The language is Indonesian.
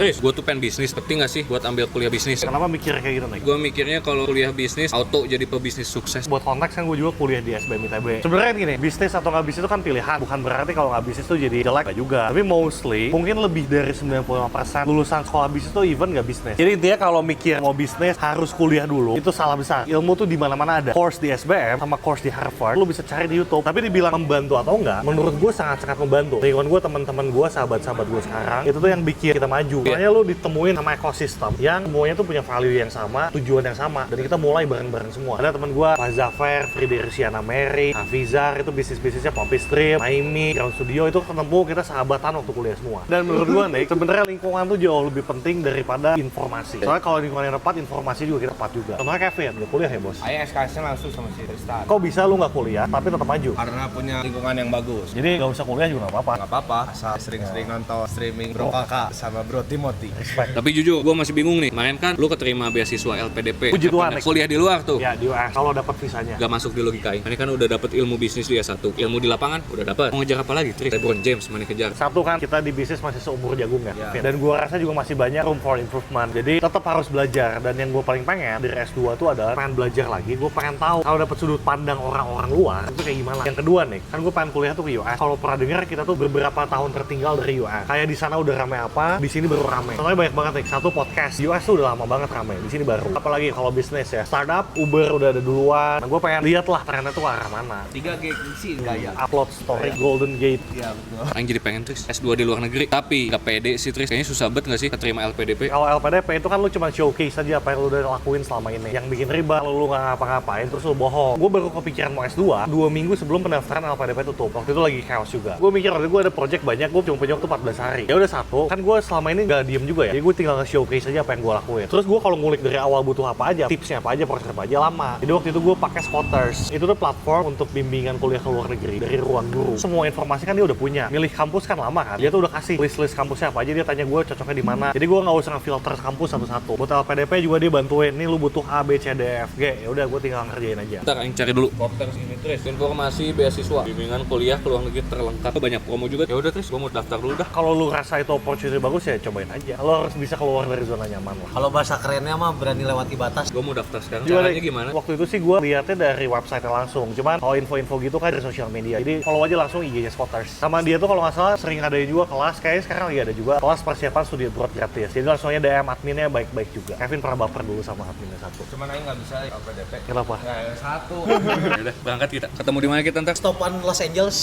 Tris, gue tuh pengen bisnis, penting gak sih buat ambil kuliah bisnis? Kenapa mikir kayak gitu nih? Gue mikirnya kalau kuliah bisnis, auto jadi pebisnis sukses. Buat konteks kan gue juga kuliah di SBM ITB. Sebenarnya gini, bisnis atau nggak bisnis itu kan pilihan. Bukan berarti kalau nggak bisnis tuh jadi jelek, nggak juga. Tapi mostly, mungkin lebih dari 95% lulusan sekolah bisnis tuh even nggak bisnis. Jadi intinya kalau mikir mau bisnis harus kuliah dulu, itu salah besar. Ilmu tuh di mana-mana ada. Course di SBM sama course di Harvard, lu bisa cari di YouTube. Tapi dibilang membantu atau enggak, menurut gue sangat-sangat membantu. Lingkungan gue, teman-teman gue, sahabat-sahabat gue sekarang, itu tuh yang bikin kita maju. Soalnya lu ditemuin sama ekosistem yang semuanya tuh punya value yang sama, tujuan yang sama, dan kita mulai bareng-bareng semua. Ada teman gue, Pak Zafer, Fridericiana Mary, Hafizar, itu bisnis-bisnisnya Poppy Stream, Naimi, Ground Studio, itu ketemu kita sahabatan waktu kuliah semua. Dan menurut gue nih, sebenarnya lingkungan tuh jauh lebih penting daripada informasi. Soalnya kalau lingkungan yang tepat, informasi juga kita tepat juga. Contohnya Kevin, dia kuliah ya bos? Ayah SKS-nya langsung sama si Tristan. Kok bisa lu nggak kuliah, tapi tetap maju? Karena punya lingkungan yang bagus. Jadi nggak usah kuliah juga nggak apa-apa. Nggak apa-apa, asal sering-sering nonton streaming Bro Kakak sama Bro Timothy. Respect. Tapi jujur, gue masih bingung nih. Kemarin kan lu keterima beasiswa LPDP. Puji Tuhan, Nek. Kuliah di luar tuh. Ya di US, kalau dapat visanya. Gak masuk di logika. Ini kan udah dapet ilmu bisnis di S1. Ilmu di lapangan udah dapet. Mau ngejar apa lagi? Tris, LeBron James mana kejar. Satu kan kita di bisnis masih seumur jagung ya. Ya. Dan gua rasa juga masih banyak room for improvement. Jadi tetap harus belajar. Dan yang gue paling pengen dari S2 tuh adalah pengen belajar lagi. Gue pengen tahu kalau dapat sudut pandang orang-orang luar itu kayak gimana. Yang kedua nih, kan gue pengen kuliah tuh ke US. Kalau pernah dengar kita tuh beberapa tahun tertinggal dari US. Kayak di sana udah rame apa, di sini baru rame. Contohnya banyak banget nih. Satu podcast US tuh udah lama banget rame. Di sini baru. Apalagi kalau bisnis ya. Startup, Uber udah ada duluan. Nah, gue pengen lihat lah trennya tuh ke arah mana. 3G sih gaya. Upload story Golden Gate. Iya betul. Yang jadi pengen Tris, S2 di luar negeri. Tapi gak pede sih Tris. Kayaknya susah banget gak sih keterima LPDP? Kalau LPDP itu kan lu cuma showcase aja apa yang lu udah lakuin selama ini. Yang bikin riba, kalau lu nggak ngapa-ngapain terus lu bohong. Gue baru kepikiran mau S2 2 minggu sebelum pendaftaran LPDP tutup. Waktu itu lagi chaos juga. Gue mikir waktu gue ada project banyak, gue cuma punya waktu 14 hari. Ya udah satu, kan gue selama ini nggak diem juga ya. Jadi gue tinggal nge-showcase aja apa yang gue lakuin. Terus gue kalau ngulik dari awal butuh apa aja, tipsnya apa aja, proses apa aja lama. Jadi waktu itu gue pakai Scholars. Itu tuh platform untuk bimbingan kuliah ke luar negeri dari ruang guru. Semua informasi kan dia udah punya. Milih kampus kan lama kan. Dia tuh udah kasih list-list kampusnya apa aja, dia tanya gue cocoknya di mana. Jadi gue nggak usah ngefilter kampus satu-satu. Buat LPDP juga dia bantuin. Nih lu butuh A, B, C, D, F, G. Ya udah gue tinggal ngerjain aja. Ntar yang cari dulu. Porters ini Tris. Informasi beasiswa, bimbingan kuliah ke luar negeri terlengkap. Banyak promo juga. Ya udah Tris, gue mau daftar dulu dah. Kalau lu rasa itu opportunity bagus ya cobain aja. Lo harus bisa keluar dari zona nyaman lah. Kalau bahasa kerennya mah berani lewati batas. Gue mau daftar sekarang. Gimana? Caranya gimana? Waktu itu sih gue liatnya dari website-nya langsung. Cuman kalau info-info gitu kan dari sosial media. Jadi follow aja langsung IG-nya Scholars. Sama dia tuh kalau nggak salah sering ada juga kelas. Kayaknya sekarang lagi ada juga kelas persiapan studi abroad gratis. Jadi langsung aja DM adminnya baik-baik juga. Kevin pernah baper dulu sama adminnya satu. Cuman Aing nggak bisa LPDP. Kenapa? Ya, satu. Ya udah, berangkat kita. Ketemu di mana kita ntar? Stopan Los Angeles.